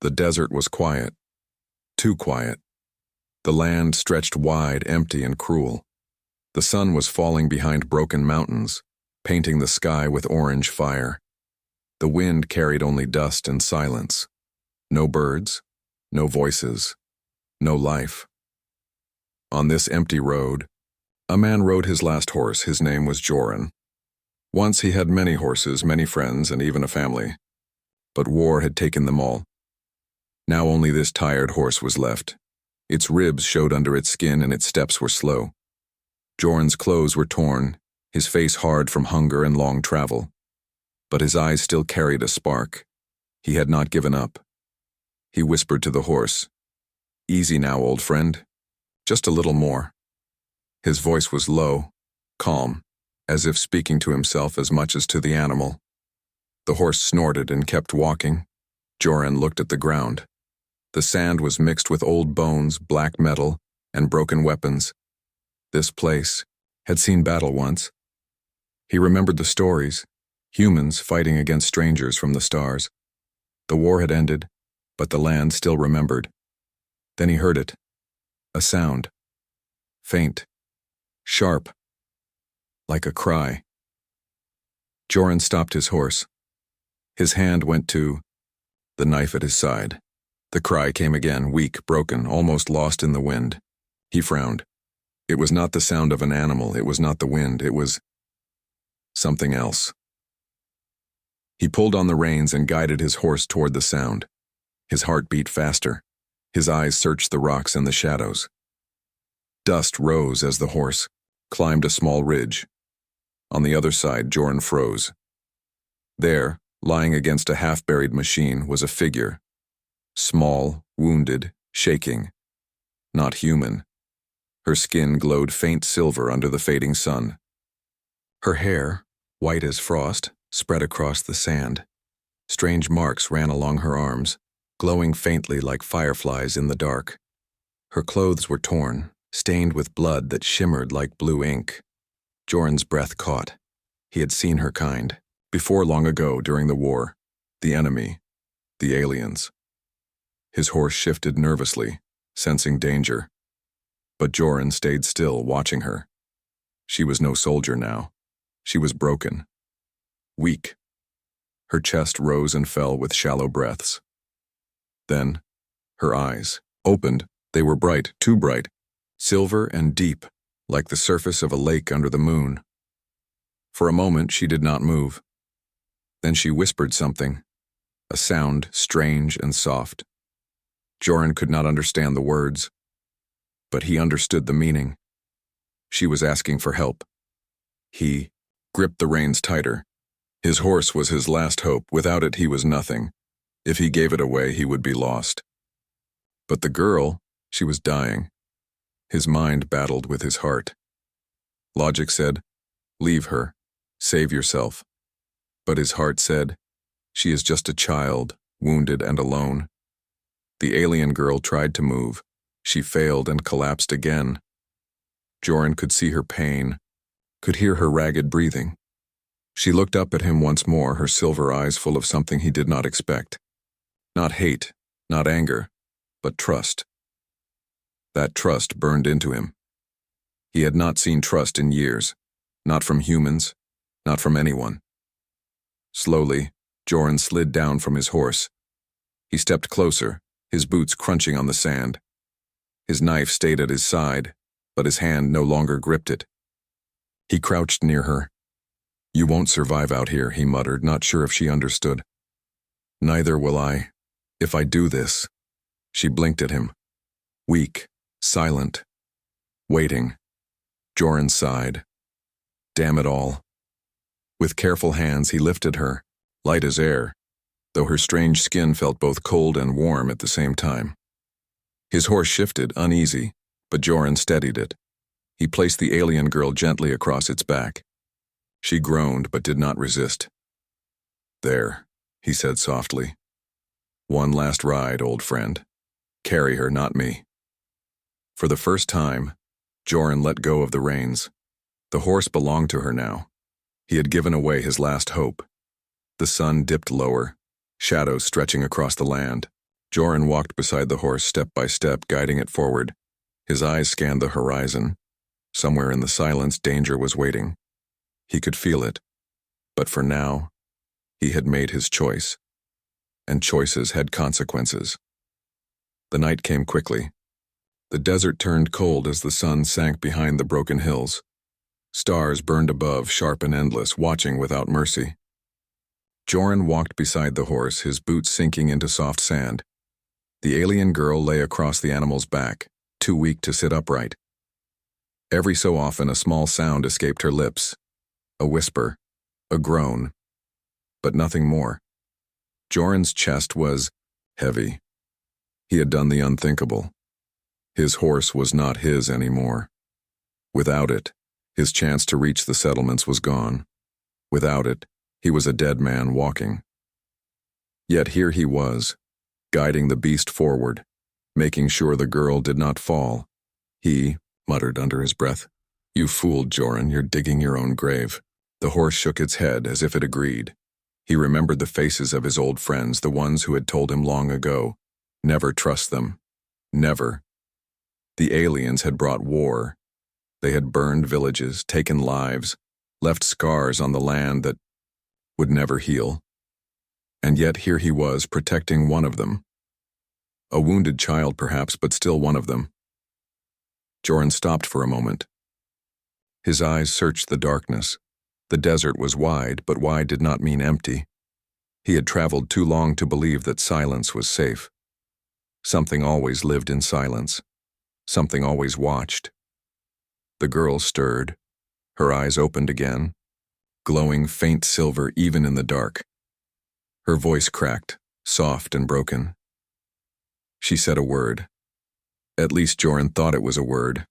The desert was quiet, too quiet. The land stretched wide, empty and cruel. The sun was falling behind broken mountains, painting the sky with orange fire. The wind carried only dust and silence. No birds, no voices, no life. On this empty road, a man rode his last horse. His name was Joran. Once he had many horses, many friends, and even a family. But war had taken them all. Now only this tired horse was left. Its ribs showed under its skin and its steps were slow. Joran's clothes were torn, his face hard from hunger and long travel. But his eyes still carried a spark. He had not given up. He whispered to the horse, "Easy now, old friend. Just a little more." His voice was low, calm, as if speaking to himself as much as to the animal. The horse snorted and kept walking. Joran looked at the ground. The sand was mixed with old bones, black metal, and broken weapons. This place had seen battle once. He remembered the stories, humans fighting against strangers from the stars. The war had ended, but the land still remembered. Then he heard it. A sound. Faint. Sharp. Like a cry. Joran stopped his horse. His hand went to the knife at his side. The cry came again, weak, broken, almost lost in the wind. He frowned. It was not the sound of an animal, it was not the wind, it was something else. He pulled on the reins and guided his horse toward the sound. His heart beat faster. His eyes searched the rocks and the shadows. Dust rose as the horse climbed a small ridge. On the other side, Joran froze. There, lying against a half-buried machine, was a figure. Small, wounded, shaking. Not human. Her skin glowed faint silver under the fading sun. Her hair, white as frost, spread across the sand. Strange marks ran along her arms, glowing faintly like fireflies in the dark. Her clothes were torn, stained with blood that shimmered like blue ink. Joran's breath caught. He had seen her kind, before long ago during the war, the enemy, the aliens. His horse shifted nervously, sensing danger. But Joran stayed still, watching her. She was no soldier now. She was broken. Weak. Her chest rose and fell with shallow breaths. Then, her eyes opened. They were bright, too bright, silver and deep, like the surface of a lake under the moon. For a moment, she did not move. Then she whispered something, a sound strange and soft. Joran could not understand the words, but he understood the meaning. She was asking for help. He gripped the reins tighter. His horse was his last hope. Without it, he was nothing. If he gave it away, he would be lost. But the girl, she was dying. His mind battled with his heart. Logic said, "Leave her. Save yourself." But his heart said, "She is just a child, wounded and alone." The alien girl tried to move. She failed and collapsed again. Joran could see her pain, could hear her ragged breathing. She looked up at him once more, her silver eyes full of something he did not expect. Not hate, not anger, but trust. That trust burned into him. He had not seen trust in years, not from humans, not from anyone. Slowly, Joran slid down from his horse. He stepped closer, his boots crunching on the sand. His knife stayed at his side, but his hand no longer gripped it. He crouched near her. "You won't survive out here," he muttered, not sure if she understood. "Neither will I, if I do this." She blinked at him. Weak, silent, waiting. Joran sighed. Damn it all. With careful hands, he lifted her, light as air, though her strange skin felt both cold and warm at the same time. His horse shifted, uneasy, but Joran steadied it. He placed the alien girl gently across its back. She groaned but did not resist. "There," he said softly. "One last ride, old friend. Carry her, not me." For the first time, Joran let go of the reins. The horse belonged to her now. He had given away his last hope. The sun dipped lower, shadows stretching across the land. Joran walked beside the horse step by step, guiding it forward. His eyes scanned the horizon. Somewhere in the silence, danger was waiting. He could feel it. But for now, he had made his choice. And choices had consequences. The night came quickly. The desert turned cold as the sun sank behind the broken hills. Stars burned above, sharp and endless, watching without mercy. Joran walked beside the horse, his boots sinking into soft sand. The alien girl lay across the animal's back, too weak to sit upright. Every so often a small sound escaped her lips, a whisper, a groan, but nothing more. Joran's chest was heavy. He had done the unthinkable. His horse was not his anymore. Without it, his chance to reach the settlements was gone. Without it, he was a dead man walking. Yet here he was, guiding the beast forward, making sure the girl did not fall. He muttered under his breath, "You fooled, Joran, you're digging your own grave." The horse shook its head as if it agreed. He remembered the faces of his old friends, the ones who had told him long ago, never trust them. Never. The aliens had brought war. They had burned villages, taken lives, left scars on the land that would never heal. And yet here he was, protecting one of them. A wounded child perhaps, but still one of them. Joran stopped for a moment. His eyes searched the darkness. The desert was wide, but wide did not mean empty. He had traveled too long to believe that silence was safe. Something always lived in silence. Something always watched. The girl stirred. Her eyes opened again, glowing faint silver even in the dark. Her voice cracked, soft and broken. She said a word. At least Joran thought it was a word.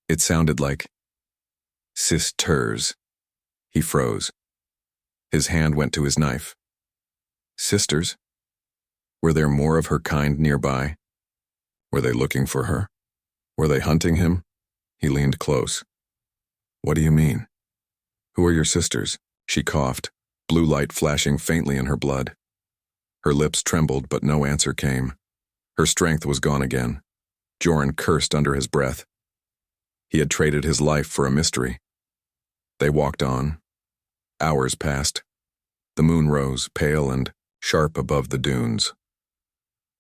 It sounded like sisters. He froze. His hand went to his knife. Sisters? Were there more of her kind nearby? Were they looking for her? Were they hunting him? He leaned close. What do you mean? Who are your sisters? She coughed, blue light flashing faintly in her blood. Her lips trembled, but no answer came. Her strength was gone again. Joran cursed under his breath. He had traded his life for a mystery. They walked on. Hours passed. The moon rose, pale and sharp above the dunes.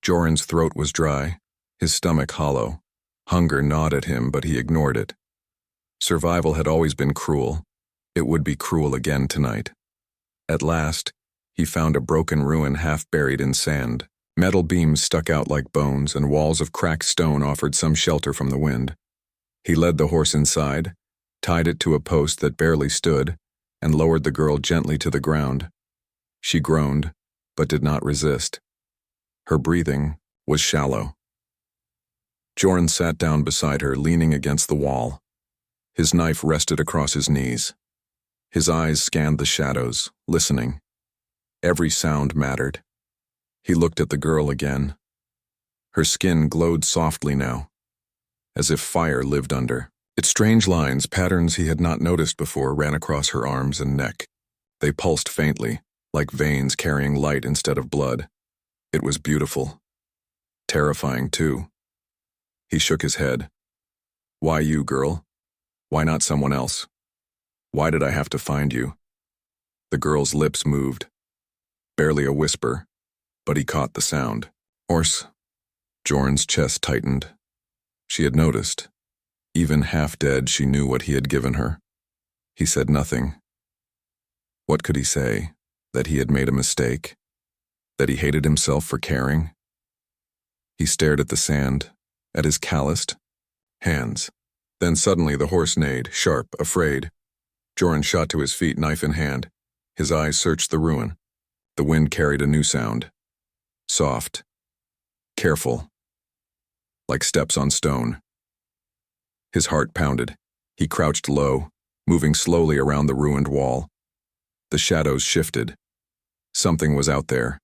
Joran's throat was dry, his stomach hollow. Hunger gnawed at him, but he ignored it. Survival had always been cruel. It would be cruel again tonight. At last, he found a broken ruin half buried in sand. Metal beams stuck out like bones, and walls of cracked stone offered some shelter from the wind. He led the horse inside, tied it to a post that barely stood, and lowered the girl gently to the ground. She groaned, but did not resist. Her breathing was shallow. Joran sat down beside her, leaning against the wall. His knife rested across his knees. His eyes scanned the shadows, listening. Every sound mattered. He looked at the girl again. Her skin glowed softly now, as if fire lived under. Its strange lines, patterns he had not noticed before, ran across her arms and neck. They pulsed faintly, like veins carrying light instead of blood. It was beautiful. Terrifying, too. He shook his head. Why you, girl? Why not someone else? Why did I have to find you? The girl's lips moved. Barely a whisper, but he caught the sound. Horse. Joran's chest tightened. She had noticed. Even half dead, she knew what he had given her. He said nothing. What could he say? That he had made a mistake? That he hated himself for caring? He stared at the sand, at his calloused hands. Then suddenly the horse neighed, sharp, afraid. Joran shot to his feet, knife in hand. His eyes searched the ruin. The wind carried a new sound. Soft. Careful. Like steps on stone. His heart pounded. He crouched low, moving slowly around the ruined wall. The shadows shifted. Something was out there,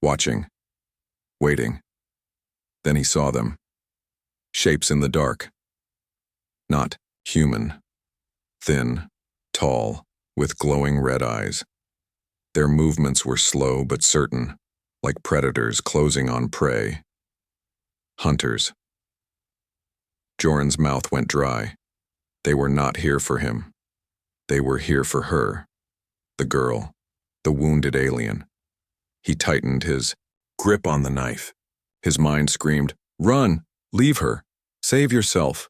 watching, waiting. Then he saw them. Shapes in the dark. Not human. Thin, tall, with glowing red eyes. Their movements were slow but certain, like predators closing on prey. Hunters. Joran's mouth went dry. They were not here for him. They were here for her. The girl. The wounded alien. He tightened his grip on the knife. His mind screamed, "Run! Leave her! Save yourself!"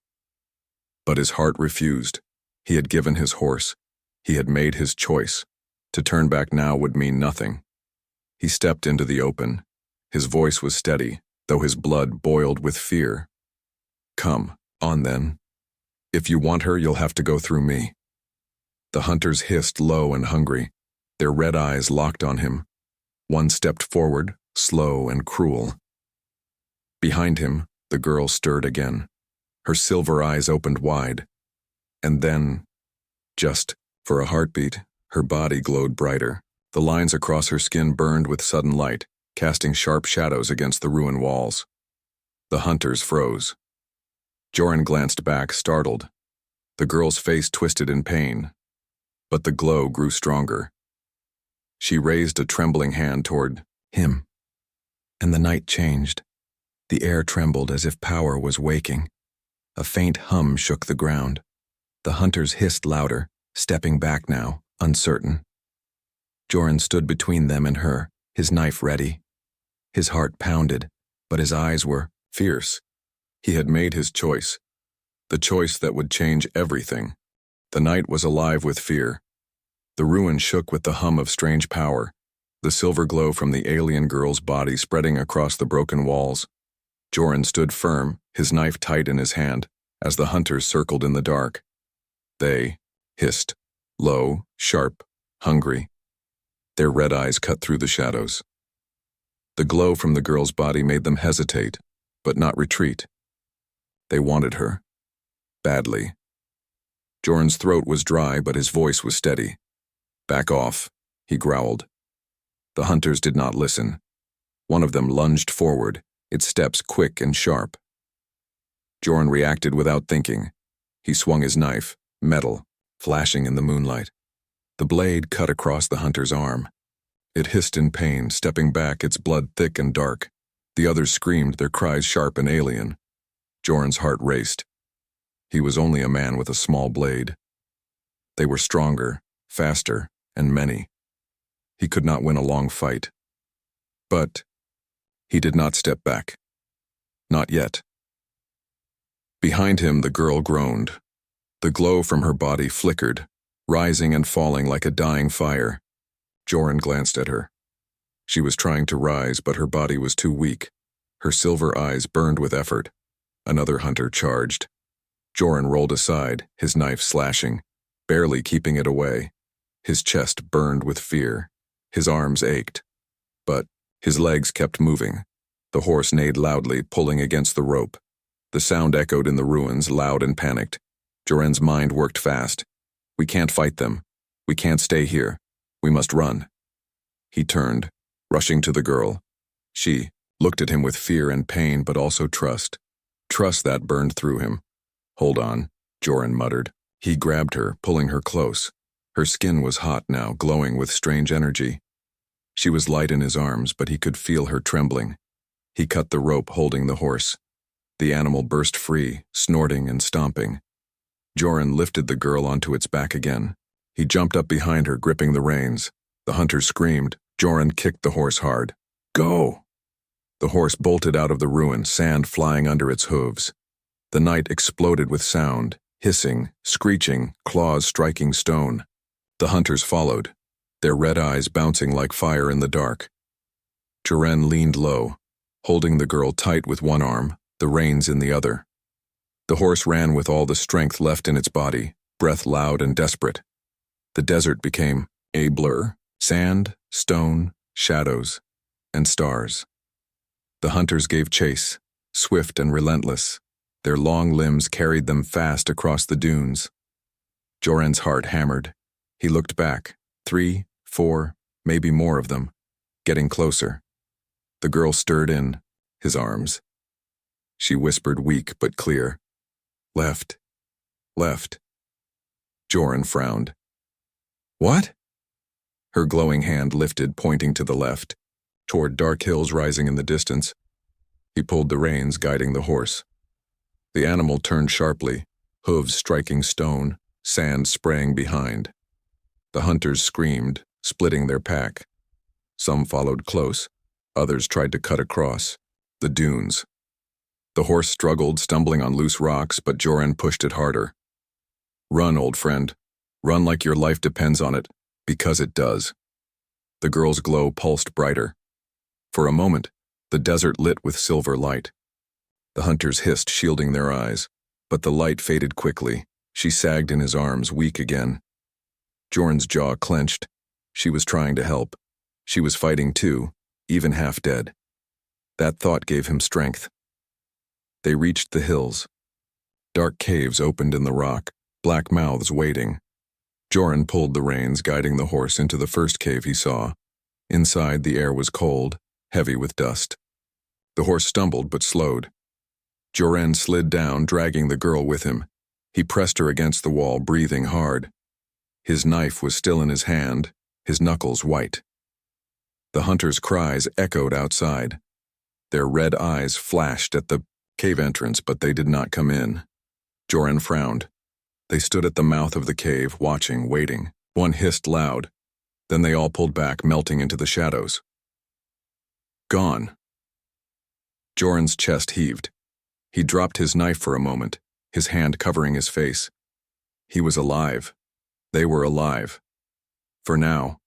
But his heart refused. He had given his horse. He had made his choice. To turn back now would mean nothing. He stepped into the open. His voice was steady, though his blood boiled with fear. "Come, on then. If you want her, you'll have to go through me." The hunters hissed low and hungry. Their red eyes locked on him. One stepped forward, slow and cruel. Behind him, the girl stirred again. Her silver eyes opened wide. And then, just for a heartbeat, her body glowed brighter. The lines across her skin burned with sudden light, casting sharp shadows against the ruined walls. The hunters froze. Joran glanced back, startled. The girl's face twisted in pain, but the glow grew stronger. She raised a trembling hand toward him, and the night changed. The air trembled as if power was waking. A faint hum shook the ground. The hunters hissed louder, stepping back now, uncertain. Joran stood between them and her, his knife ready. His heart pounded, but his eyes were fierce. He had made his choice, the choice that would change everything. The night was alive with fear. The ruin shook with the hum of strange power, the silver glow from the alien girl's body spreading across the broken walls. Joran stood firm, his knife tight in his hand, as the hunters circled in the dark. They hissed, low, sharp, hungry. Their red eyes cut through the shadows. The glow from the girl's body made them hesitate, but not retreat. They wanted her. Badly. Joran's throat was dry, but his voice was steady. "Back off," he growled. The hunters did not listen. One of them lunged forward, its steps quick and sharp. Joran reacted without thinking. He swung his knife, metal, flashing in the moonlight. The blade cut across the hunter's arm. It hissed in pain, stepping back, its blood thick and dark. The others screamed, their cries sharp and alien. Joran's heart raced. He was only a man with a small blade. They were stronger, faster, and many. He could not win a long fight. But he did not step back. Not yet. Behind him, the girl groaned. The glow from her body flickered, rising and falling like a dying fire. Joran glanced at her. She was trying to rise, but her body was too weak. Her silver eyes burned with effort. Another hunter charged. Joran rolled aside, his knife slashing, barely keeping it away. His chest burned with fear. His arms ached. But his legs kept moving. The horse neighed loudly, pulling against the rope. The sound echoed in the ruins, loud and panicked. Joran's mind worked fast. "We can't fight them. We can't stay here. We must run." He turned, rushing to the girl. She looked at him with fear and pain, but also trust. Trust that burned through him. "Hold on," Joran muttered. He grabbed her, pulling her close. Her skin was hot now, glowing with strange energy. She was light in his arms, but he could feel her trembling. He cut the rope holding the horse. The animal burst free, snorting and stomping. Joran lifted the girl onto its back again. He jumped up behind her, gripping the reins. The hunter screamed. Joran kicked the horse hard. "Go!" The horse bolted out of the ruin, sand flying under its hooves. The night exploded with sound, hissing, screeching, claws striking stone. The hunters followed, their red eyes bouncing like fire in the dark. Joran leaned low, holding the girl tight with one arm, the reins in the other. The horse ran with all the strength left in its body, breath loud and desperate. The desert became a blur, sand, stone, shadows, and stars. The hunters gave chase, swift and relentless. Their long limbs carried them fast across the dunes. Joran's heart hammered. He looked back, 3, 4, maybe more of them, getting closer. The girl stirred in, his arms. She whispered weak but clear. "Left. Left." Joran frowned. "What?" Her glowing hand lifted, pointing to the left. toward dark hills rising in the distance. He pulled the reins, guiding the horse. The animal turned sharply, hooves striking stone, sand spraying behind. The hunters screamed, splitting their pack. Some followed close, others tried to cut across. The dunes. The horse struggled, stumbling on loose rocks, but Joran pushed it harder. Run, old friend. Run like your life depends on it, because it does. The girl's glow pulsed brighter. For a moment, the desert lit with silver light. The hunters hissed, shielding their eyes, but the light faded quickly. She sagged in his arms, weak again. Joran's jaw clenched. She was trying to help. She was fighting too, even half dead. That thought gave him strength. They reached the hills. Dark caves opened in the rock, black mouths waiting. Joran pulled the reins, guiding the horse into the first cave he saw. Inside, the air was cold, heavy with dust. The horse stumbled but slowed. Joran slid down, dragging the girl with him. He pressed her against the wall, breathing hard. His knife was still in his hand, his knuckles white. The hunters' cries echoed outside. Their red eyes flashed at the cave entrance, but they did not come in. Joran frowned. They stood at the mouth of the cave, watching, waiting. One hissed loud. Then they all pulled back, melting into the shadows. Gone. Joran's chest heaved. He dropped his knife for a moment, his hand covering his face. He was alive. They were alive. For now.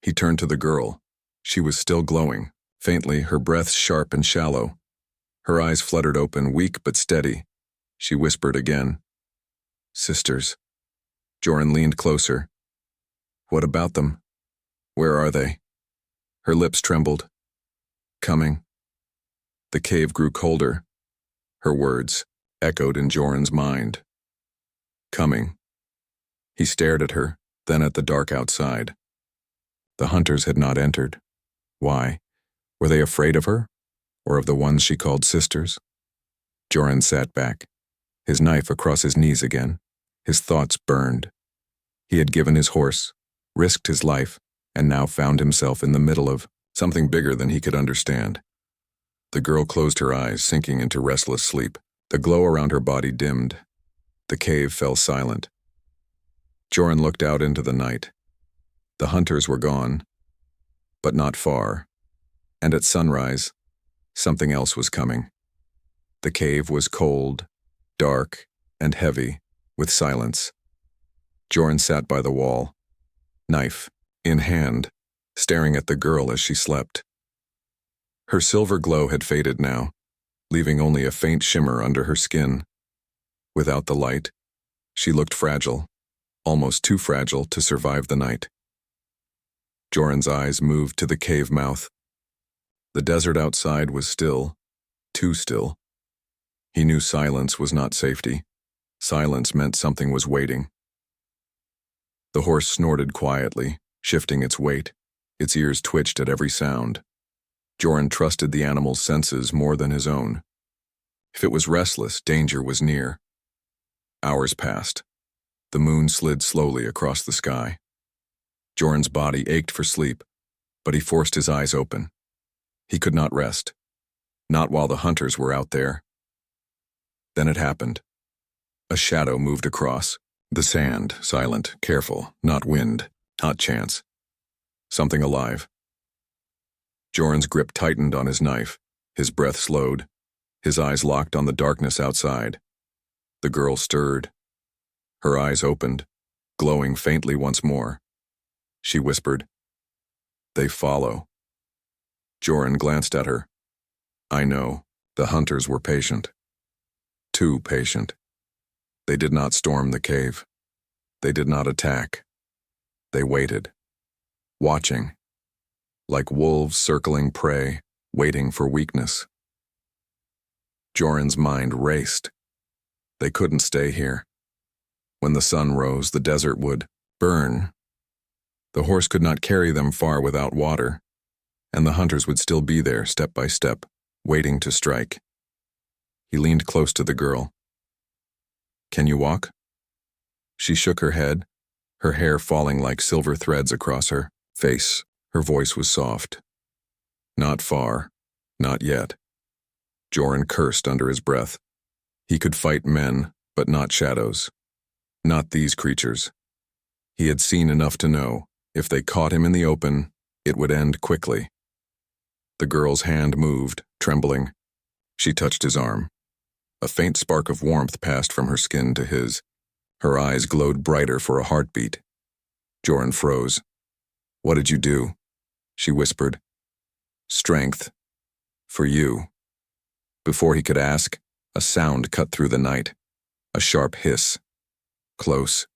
He turned to the girl. She was still glowing, faintly, her breath sharp and shallow. Her eyes fluttered open, weak but steady. She whispered again. Sisters. Joran leaned closer. What about them? Where are they? Her lips trembled. Coming. The cave grew colder. Her words echoed in Joran's mind. Coming. He stared at her, then at the dark outside. The hunters had not entered. Why? Were they afraid of her? Or of the ones she called sisters? Joran sat back, his knife across his knees again. His thoughts burned. He had given his horse, risked his life, and now found himself in the middle of something bigger than he could understand. The girl closed her eyes, sinking into restless sleep. The glow around her body dimmed. The cave fell silent. Joran looked out into the night. The hunters were gone, but not far. And at sunrise, something else was coming. The cave was cold, dark, and heavy, with silence. Joran sat by the wall, knife in hand, staring at the girl as she slept. Her silver glow had faded now, leaving only a faint shimmer under her skin. Without the light, she looked fragile, almost too fragile to survive the night. Joran's eyes moved to the cave mouth. The desert outside was still, too still. He knew silence was not safety. Silence meant something was waiting. The horse snorted quietly, shifting its weight. Its ears twitched at every sound. Joran trusted the animal's senses more than his own. If it was restless, danger was near. Hours passed. The moon slid slowly across the sky. Joran's body ached for sleep, but he forced his eyes open. He could not rest. Not while the hunters were out there. Then it happened. A shadow moved across. The sand, silent, careful, not wind, not chance. Something alive. Joran's grip tightened on his knife. His breath slowed. His eyes locked on the darkness outside. The girl stirred. Her eyes opened, glowing faintly once more. She whispered, "They follow." Joran glanced at her. I know, the hunters were patient. Too patient. They did not storm the cave. They did not attack. They waited, watching, like wolves circling prey, waiting for weakness. Joran's mind raced. They couldn't stay here. When the sun rose, the desert would burn. The horse could not carry them far without water, and the hunters would still be there, step by step, waiting to strike. He leaned close to the girl. "Can you walk?" She shook her head, her hair falling like silver threads across her face. Her voice was soft. Not far. Not yet. Joran cursed under his breath. He could fight men, but not shadows. Not these creatures. He had seen enough to know, if they caught him in the open, it would end quickly. The girl's hand moved, trembling. She touched his arm. A faint spark of warmth passed from her skin to his. Her eyes glowed brighter for a heartbeat. Joran froze. "What did you do?" she whispered. "Strength. For you." Before he could ask, a sound cut through the night. A sharp hiss. Close.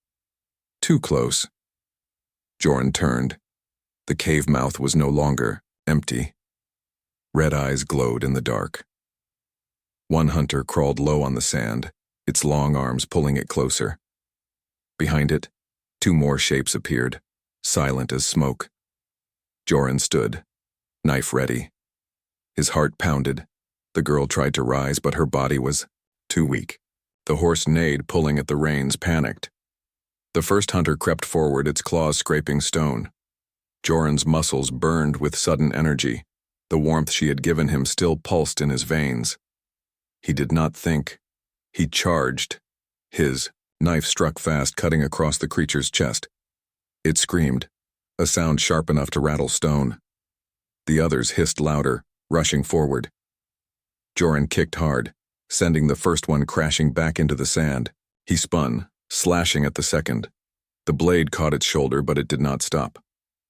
Too close. Joran turned. The cave mouth was no longer empty. Red eyes glowed in the dark. One hunter crawled low on the sand, its long arms pulling it closer. Behind it, two more shapes appeared, silent as smoke. Joran stood, knife ready. His heart pounded. The girl tried to rise, but her body was too weak. The horse neighed, pulling at the reins, panicked. The first hunter crept forward, its claws scraping stone. Joran's muscles burned with sudden energy. The warmth she had given him still pulsed in his veins. He did not think. He charged. His knife struck fast, cutting across the creature's chest. It screamed, a sound sharp enough to rattle stone. The others hissed louder, rushing forward. Joran kicked hard, sending the first one crashing back into the sand. He spun, slashing at the second. The blade caught its shoulder, but it did not stop.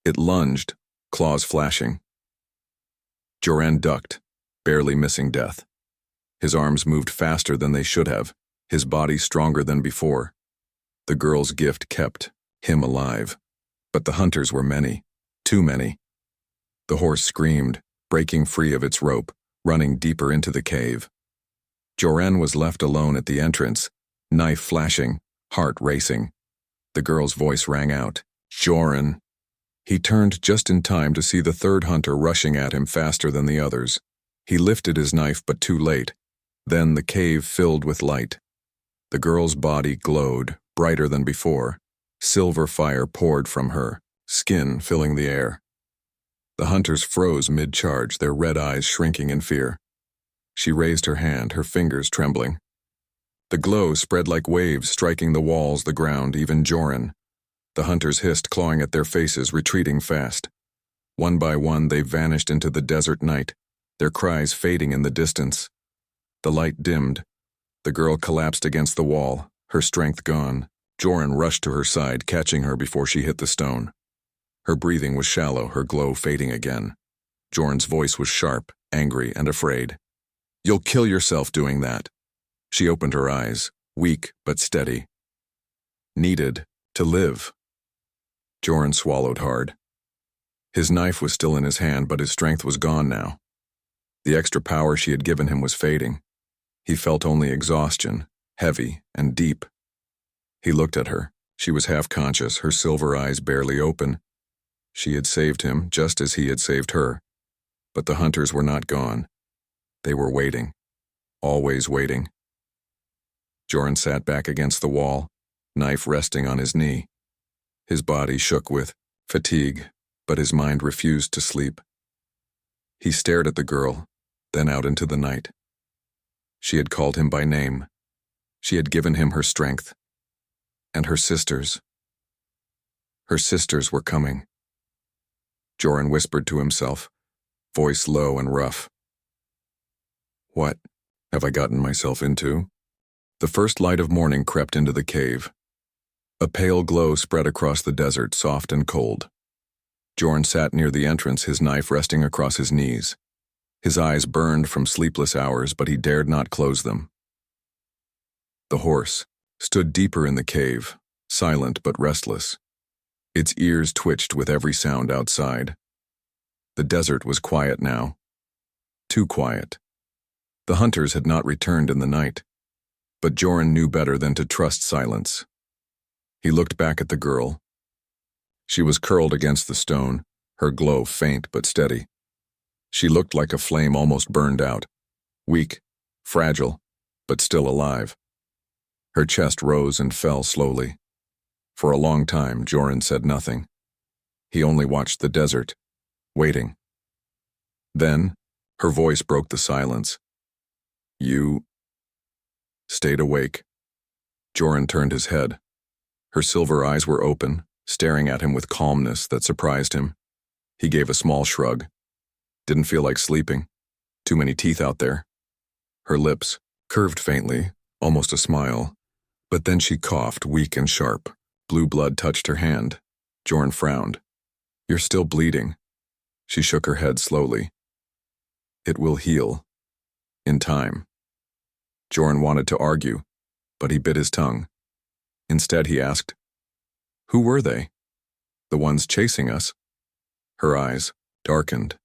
It lunged, claws flashing. Joran ducked, barely missing death. His arms moved faster than they should have, his body stronger than before. The girl's gift kept him alive. But the hunters were many, too many. The horse screamed, breaking free of its rope, running deeper into the cave. Joran was left alone at the entrance, knife flashing, heart racing. The girl's voice rang out, "Joran." He turned just in time to see the third hunter rushing at him faster than the others. He lifted his knife, but too late. Then the cave filled with light. The girl's body glowed, brighter than before. Silver fire poured from her, skin filling the air. The hunters froze mid-charge, their red eyes shrinking in fear. She raised her hand, her fingers trembling. The glow spread like waves, striking the walls, the ground, even Joran. The hunters hissed, clawing at their faces, retreating fast. One by one, they vanished into the desert night, their cries fading in the distance. The light dimmed. The girl collapsed against the wall, her strength gone. Joran rushed to her side, catching her before she hit the stone. Her breathing was shallow, her glow fading again. Joran's voice was sharp, angry, and afraid. "You'll kill yourself doing that." She opened her eyes, weak but steady. Needed to live. Joran swallowed hard. His knife was still in his hand, but his strength was gone now. The extra power she had given him was fading. He felt only exhaustion, heavy and deep. He looked at her. She was half-conscious, her silver eyes barely open. She had saved him, just as he had saved her. But the hunters were not gone. They were waiting. Always waiting. Joran sat back against the wall, knife resting on his knee. His body shook with fatigue, but his mind refused to sleep. He stared at the girl, then out into the night. She had called him by name. She had given him her strength. And her sisters. Her sisters were coming. Joran whispered to himself, voice low and rough. "What have I gotten myself into?" The first light of morning crept into the cave. A pale glow spread across the desert, soft and cold. Joran sat near the entrance, his knife resting across his knees. His eyes burned from sleepless hours, but he dared not close them. The horse stood deeper in the cave, silent but restless. Its ears twitched with every sound outside. The desert was quiet now. Too quiet. The hunters had not returned in the night, but Joran knew better than to trust silence. He looked back at the girl. She was curled against the stone, her glow faint but steady. She looked like a flame almost burned out, weak, fragile, but still alive. Her chest rose and fell slowly. For a long time, Joran said nothing. He only watched the desert, waiting. Then, her voice broke the silence. You stayed awake. Joran turned his head. Her silver eyes were open, staring at him with calmness that surprised him. He gave a small shrug. Didn't feel like sleeping. Too many teeth out there. Her lips curved faintly, almost a smile. But then she coughed, weak and sharp. Blue blood touched her hand. Joran frowned. You're still bleeding. She shook her head slowly. It will heal. In time. Joran wanted to argue, but he bit his tongue. Instead he asked, Who were they? The ones chasing us? Her eyes darkened,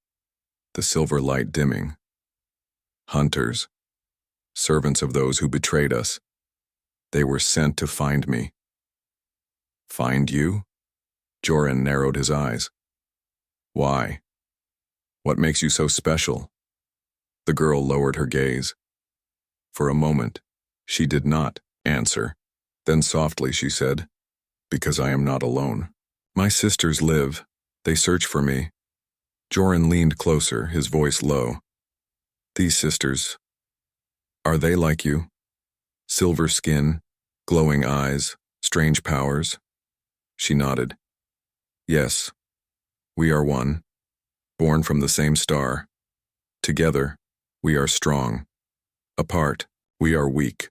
the silver light dimming. Hunters. Servants of those who betrayed us. They were sent to find me. Find you? Joran narrowed his eyes. Why? What makes you so special? The girl lowered her gaze. For a moment, she did not answer. Then softly she said, Because I am not alone. My sisters live. They search for me. Joran leaned closer, his voice low. These sisters, are they like you? Silver skin, glowing eyes, strange powers? She nodded. Yes, we are one, born from the same star. Together, we are strong. Apart, we are weak.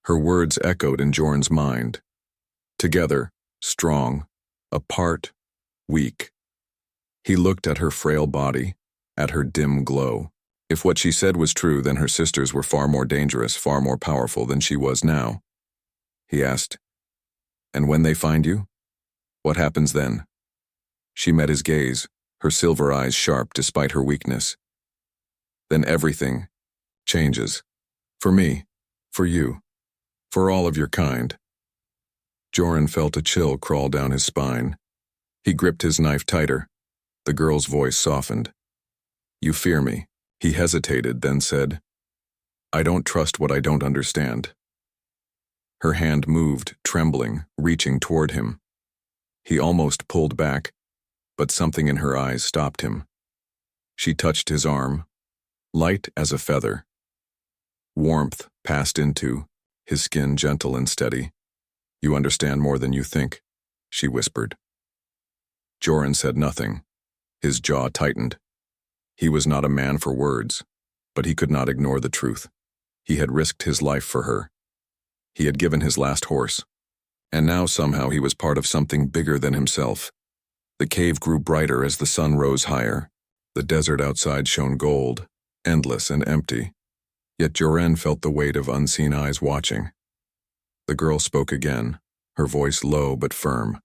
Her words echoed in Joran's mind. Together, strong. Apart, weak. He looked at her frail body, at her dim glow. If what she said was true, then her sisters were far more dangerous, far more powerful than she was now. He asked, And when they find you? What happens then? She met his gaze, her silver eyes sharp despite her weakness. Then everything changes. For me, for you, for all of your kind. Joran felt a chill crawl down his spine. He gripped his knife tighter. The girl's voice softened. You fear me. He hesitated, then said, I don't trust what I don't understand. Her hand moved, trembling, reaching toward him. He almost pulled back, but something in her eyes stopped him. She touched his arm, light as a feather. Warmth passed into, his skin gentle and steady. You understand more than you think, she whispered. Joran said nothing. His jaw tightened. He was not a man for words, but he could not ignore the truth. He had risked his life for her. He had given his last horse. And now somehow he was part of something bigger than himself. The cave grew brighter as the sun rose higher. The desert outside shone gold, endless and empty. Yet Joran felt the weight of unseen eyes watching. The girl spoke again, her voice low but firm.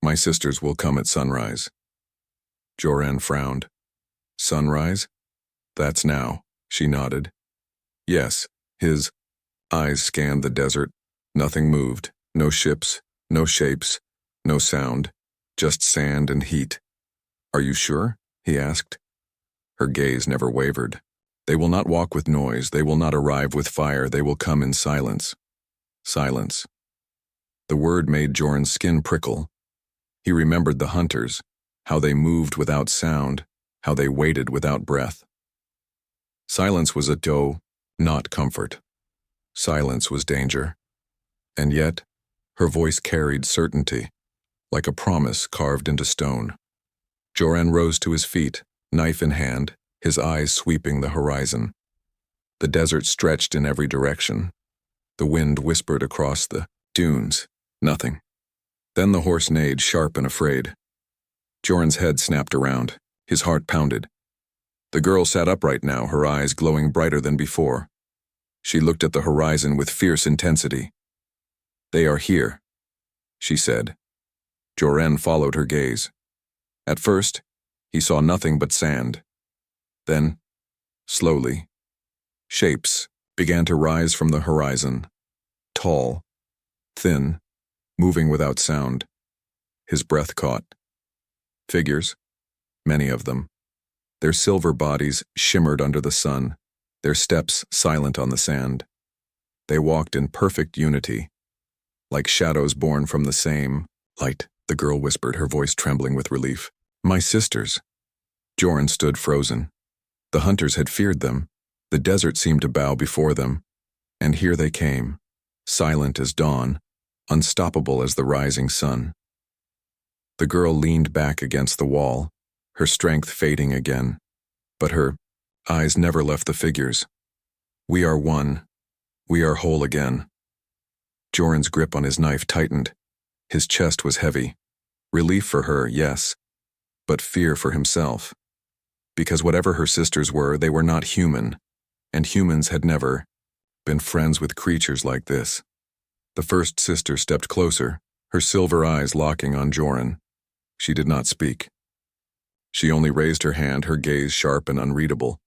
My sisters will come at sunrise. Joran frowned. Sunrise? That's now, she nodded. Yes, his eyes scanned the desert. Nothing moved, no ships, no shapes, no sound, just sand and heat. Are you sure? He asked. Her gaze never wavered. They will not walk with noise, they will not arrive with fire, they will come in silence. Silence. The word made Joran's skin prickle. He remembered the hunters, how they moved without sound, how they waited without breath. Silence was a doe, not comfort. Silence was danger. And yet, her voice carried certainty, like a promise carved into stone. Joran rose to his feet, knife in hand, his eyes sweeping the horizon. The desert stretched in every direction. The wind whispered across the dunes. Nothing. Then the horse neighed, sharp and afraid. Joran's head snapped around. His heart pounded. The girl sat upright now, her eyes glowing brighter than before. She looked at the horizon with fierce intensity. They are here, she said. Joran followed her gaze. At first, he saw nothing but sand. Then, slowly, shapes began to rise from the horizon. Tall, thin, moving without sound. His breath caught. Figures, many of them. Their silver bodies shimmered under the sun, their steps silent on the sand. They walked in perfect unity, like shadows born from the same light, the girl whispered, her voice trembling with relief. My sisters. Joran stood frozen. The hunters had feared them. The desert seemed to bow before them. And here they came, silent as dawn, unstoppable as the rising sun. The girl leaned back against the wall, her strength fading again. But her eyes never left the figures. We are one. We are whole again. Joran's grip on his knife tightened. His chest was heavy. Relief for her, yes, but fear for himself. Because whatever her sisters were, they were not human, and humans had never been friends with creatures like this. The first sister stepped closer, her silver eyes locking on Joran. She did not speak. She only raised her hand, her gaze sharp and unreadable.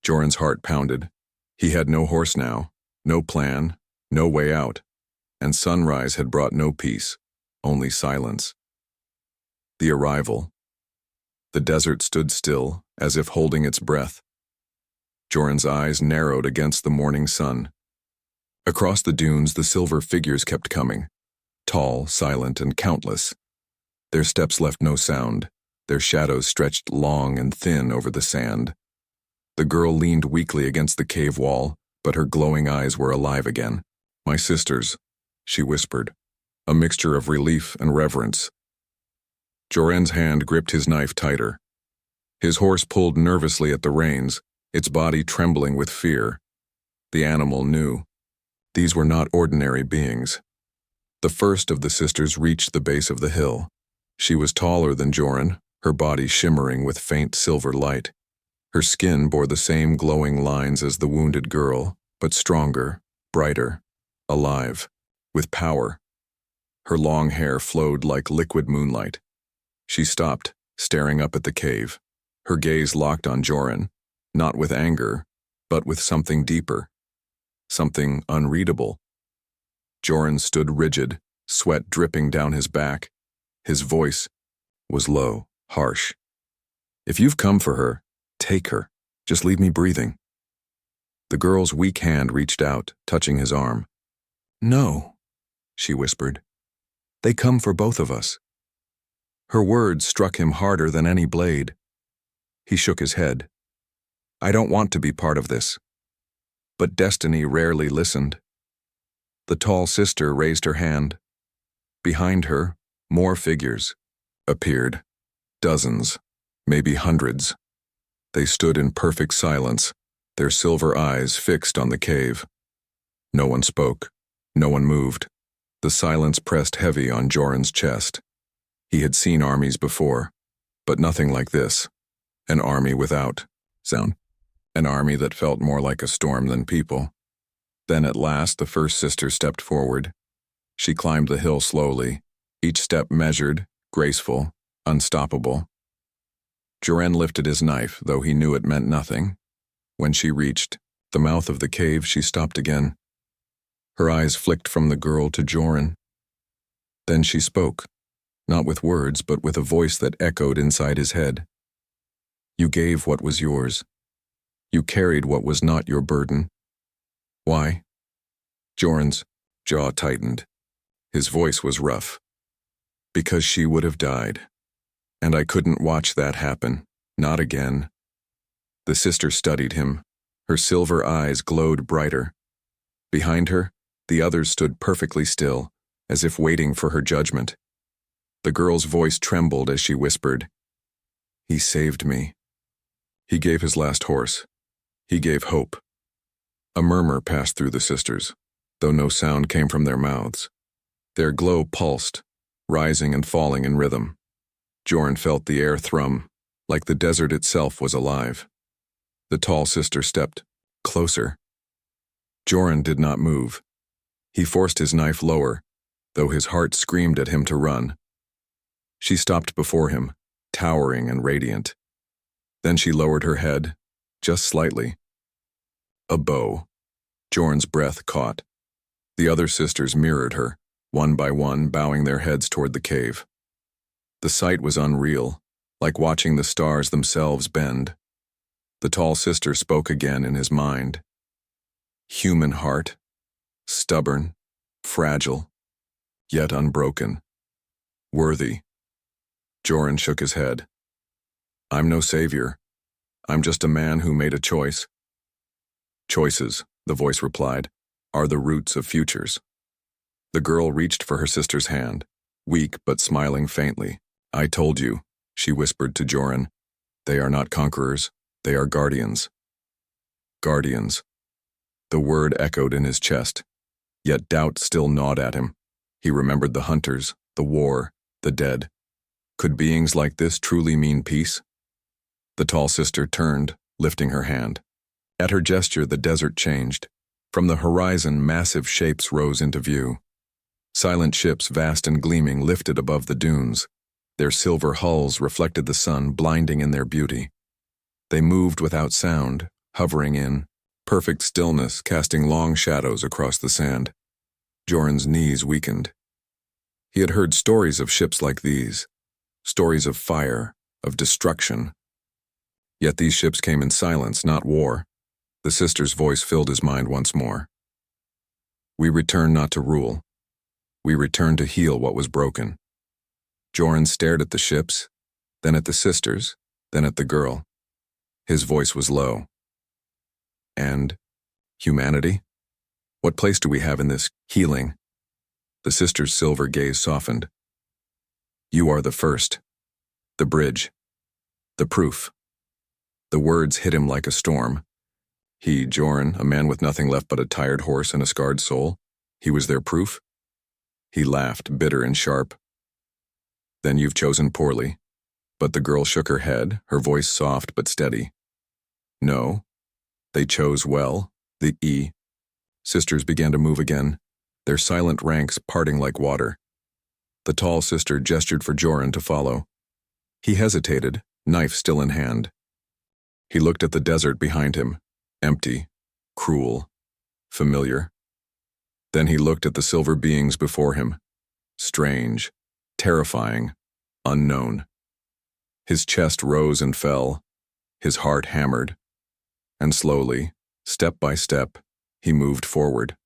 Joran's heart pounded. He had no horse now, no plan, no way out, and sunrise had brought no peace, only silence. The arrival. The desert stood still, as if holding its breath. Joran's eyes narrowed against the morning sun. Across the dunes, the silver figures kept coming, tall, silent, and countless. Their steps left no sound, their shadows stretched long and thin over the sand. The girl leaned weakly against the cave wall, but her glowing eyes were alive again. "My sisters," she whispered, a mixture of relief and reverence. Joran's hand gripped his knife tighter. His horse pulled nervously at the reins, its body trembling with fear. The animal knew. These were not ordinary beings. The first of the sisters reached the base of the hill. She was taller than Joran, her body shimmering with faint silver light. Her skin bore the same glowing lines as the wounded girl, but stronger, brighter, alive, with power. Her long hair flowed like liquid moonlight. She stopped, staring up at the cave, her gaze locked on Joran, not with anger, but with something deeper, something unreadable. Joran stood rigid, sweat dripping down his back. His voice was low, harsh. "If you've come for her, take her. Just leave me breathing." The girl's weak hand reached out, touching his arm. "No," she whispered. "They come for both of us." Her words struck him harder than any blade. He shook his head. "I don't want to be part of this." But destiny rarely listened. The tall sister raised her hand. Behind her, more figures appeared. Dozens, maybe hundreds. They stood in perfect silence, their silver eyes fixed on the cave. No one spoke. No one moved. The silence pressed heavy on Joran's chest. He had seen armies before, but nothing like this. An army without sound. An army that felt more like a storm than people. Then at last the first sister stepped forward. She climbed the hill slowly, each step measured, graceful, unstoppable. Joran lifted his knife, though he knew it meant nothing. When she reached the mouth of the cave, she stopped again. Her eyes flicked from the girl to Joran. Then she spoke, not with words, but with a voice that echoed inside his head. "You gave what was yours. You carried what was not your burden. Why?" Joran's jaw tightened. His voice was rough. "Because she would have died. And I couldn't watch that happen. Not again." The sister studied him. Her silver eyes glowed brighter. Behind her, the others stood perfectly still, as if waiting for her judgment. The girl's voice trembled as she whispered, "He saved me. He gave his last horse. He gave hope." A murmur passed through the sisters, though no sound came from their mouths. Their glow pulsed, rising and falling in rhythm. Joran felt the air thrum, like the desert itself was alive. The tall sister stepped closer. Joran did not move. He forced his knife lower, though his heart screamed at him to run. She stopped before him, towering and radiant. Then she lowered her head, just slightly. A bow. Joran's breath caught. The other sisters mirrored her, one by one bowing their heads toward the cave. The sight was unreal, like watching the stars themselves bend. The tall sister spoke again in his mind. Human heart, stubborn, fragile, yet unbroken. Worthy. Joran shook his head. I'm no savior. I'm just a man who made a choice. Choices, the voice replied, are the roots of futures. The girl reached for her sister's hand, weak but smiling faintly. I told you, she whispered to Joran. They are not conquerors, they are guardians. Guardians. The word echoed in his chest, yet doubt still gnawed at him. He remembered the hunters, the war, the dead. Could beings like this truly mean peace? The tall sister turned, lifting her hand. At her gesture, the desert changed. From the horizon, massive shapes rose into view. Silent ships, vast and gleaming, lifted above the dunes. Their silver hulls reflected the sun, blinding in their beauty. They moved without sound, hovering in perfect stillness, casting long shadows across the sand. Joran's knees weakened. He had heard stories of ships like these, stories of fire, of destruction. Yet these ships came in silence, not war. The sister's voice filled his mind once more. We return not to rule. We return to heal what was broken. Joran stared at the ships, then at the sisters, then at the girl. His voice was low. And humanity? What place do we have in this healing? The sister's silver gaze softened. You are the first. The bridge. The proof. The words hit him like a storm. He, Joran, a man with nothing left but a tired horse and a scarred soul, he was their proof? He laughed, bitter and sharp. Then you've chosen poorly. But the girl shook her head, her voice soft but steady. No. They chose well, the E. Sisters began to move again, their silent ranks parting like water. The tall sister gestured for Joran to follow. He hesitated, knife still in hand. He looked at the desert behind him, empty, cruel, familiar. Then he looked at the silver beings before him, strange, terrifying, unknown. His chest rose and fell, his heart hammered. And slowly, step by step, he moved forward.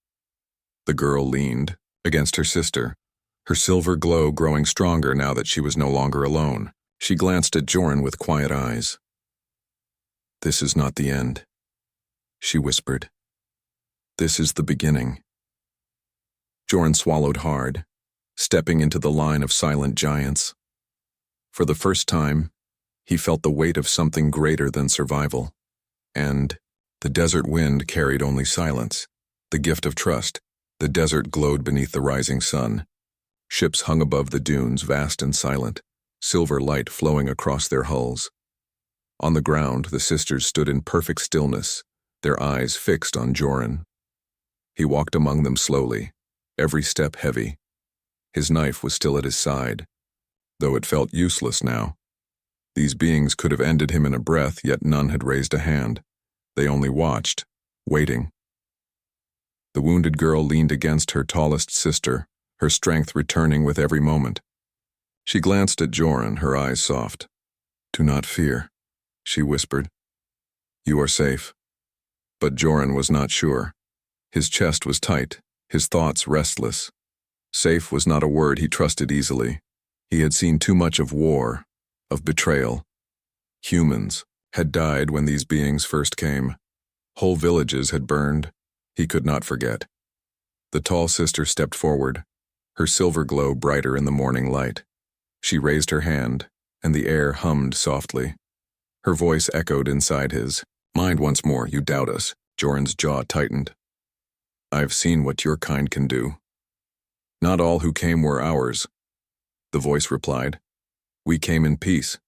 The girl leaned against her sister, her silver glow growing stronger now that she was no longer alone. She glanced at Joran with quiet eyes. This is not the end, she whispered. This is the beginning. Joran swallowed hard, stepping into the line of silent giants. For the first time, he felt the weight of something greater than survival. And the desert wind carried only silence, the gift of trust. The desert glowed beneath the rising sun. Ships hung above the dunes, vast and silent, silver light flowing across their hulls. On the ground, the sisters stood in perfect stillness, their eyes fixed on Joran. He walked among them slowly, every step heavy. His knife was still at his side, though it felt useless now. These beings could have ended him in a breath, yet none had raised a hand. They only watched, waiting. The wounded girl leaned against her tallest sister, her strength returning with every moment. She glanced at Joran, her eyes soft. Do not fear, she whispered. You are safe. But Joran was not sure. His chest was tight, his thoughts restless. Safe was not a word he trusted easily. He had seen too much of war, of betrayal. Humans had died when these beings first came. Whole villages had burned. He could not forget. The tall sister stepped forward, her silver glow brighter in the morning light. She raised her hand, and the air hummed softly. Her voice echoed inside his. Mind once more, you doubt us. Joran's jaw tightened. I've seen what your kind can do. Not all who came were ours, the voice replied. We came in peace.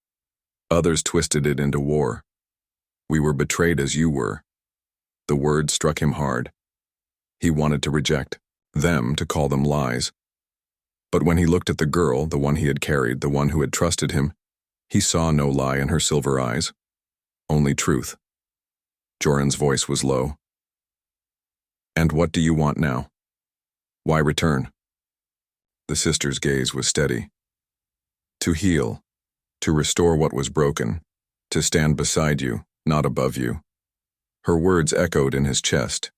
Others twisted it into war. We were betrayed as you were. The word struck him hard. He wanted to reject them, to call them lies. But when he looked at the girl, the one he had carried, the one who had trusted him, he saw no lie in her silver eyes, only truth. Joran's voice was low. And what do you want now? Why return? The sister's gaze was steady. To heal, to restore what was broken, to stand beside you, not above you. Her words echoed in his chest.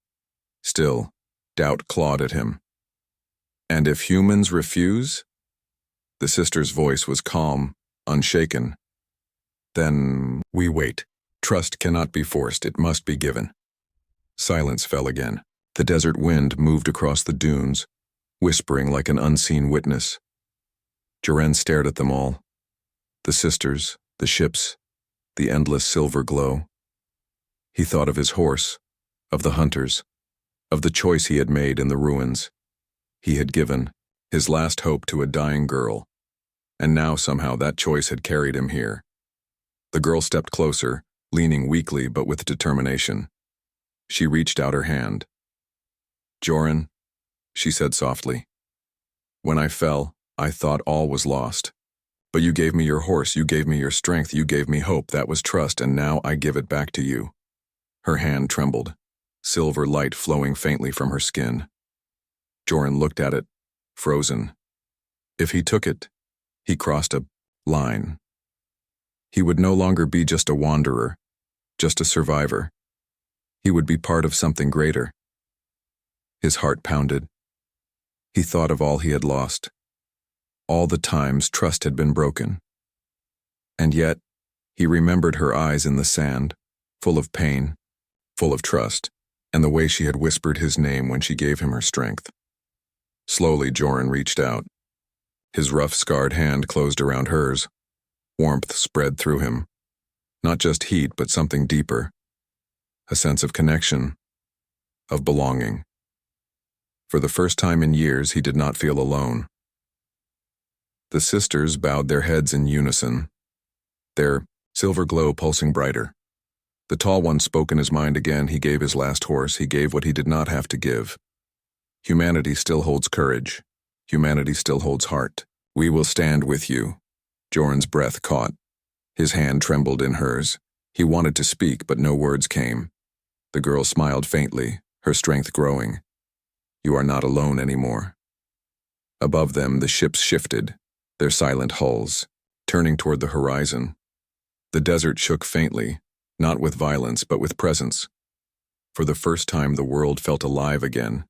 Still, doubt clawed at him. And if humans refuse? The sister's voice was calm, unshaken. Then we wait. Trust cannot be forced, it must be given. Silence fell again. The desert wind moved across the dunes, whispering like an unseen witness. Joren stared at them all. The sisters, the ships, the endless silver glow. He thought of his horse, of the hunters, of the choice he had made in the ruins. He had given his last hope to a dying girl, and now somehow that choice had carried him here. The girl stepped closer, leaning weakly but with determination. She reached out her hand. "Joren," she said softly. "When I fell, I thought all was lost. But you gave me your horse, you gave me your strength, you gave me hope, that was trust, and now I give it back to you." Her hand trembled, silver light flowing faintly from her skin. Joren looked at it, frozen. If he took it, he crossed a line. He would no longer be just a wanderer, just a survivor. He would be part of something greater. His heart pounded. He thought of all he had lost, all the times trust had been broken. And yet, he remembered her eyes in the sand, full of pain, full of trust, and the way she had whispered his name when she gave him her strength. Slowly, Joren reached out. His rough, scarred hand closed around hers. Warmth spread through him. Not just heat, but something deeper. A sense of connection, of belonging. For the first time in years, he did not feel alone. The sisters bowed their heads in unison, their silver glow pulsing brighter. The tall one spoke in his mind again. He gave his last horse. He gave what he did not have to give. Humanity still holds courage. Humanity still holds heart. "We will stand with you." Joren's breath caught. His hand trembled in hers. He wanted to speak, but no words came. The girl smiled faintly, her strength growing. "You are not alone anymore." Above them, the ships shifted, their silent hulls, turning toward the horizon. The desert shook faintly, not with violence, but with presence. For the first time, the world felt alive again.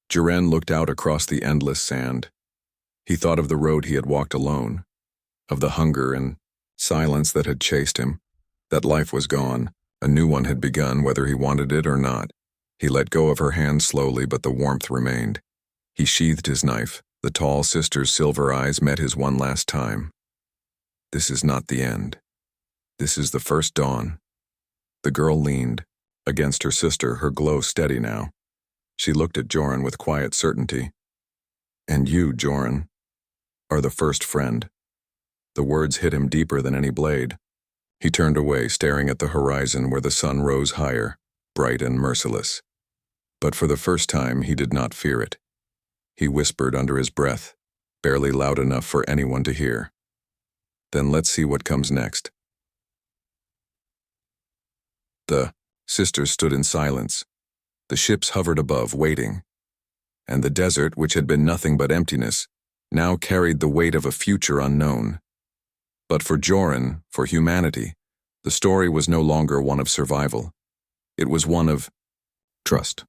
Joren looked out across the endless sand. He thought of the road he had walked alone, of the hunger and silence that had chased him, that life was gone, a new one had begun whether he wanted it or not. He let go of her hand slowly, but the warmth remained. He sheathed his knife. The tall sister's silver eyes met his one last time. "This is not the end. This is the first dawn." The girl leaned against her sister, her glow steady now. She looked at Joren with quiet certainty. "And you, Joren, are the first friend." The words hit him deeper than any blade. He turned away, staring at the horizon where the sun rose higher, bright and merciless. But for the first time, he did not fear it. He whispered under his breath, barely loud enough for anyone to hear. "Then let's see what comes next." The sisters stood in silence. The ships hovered above, waiting. And the desert, which had been nothing but emptiness, now carried the weight of a future unknown. But for Joren, for humanity, the story was no longer one of survival. It was one of trust.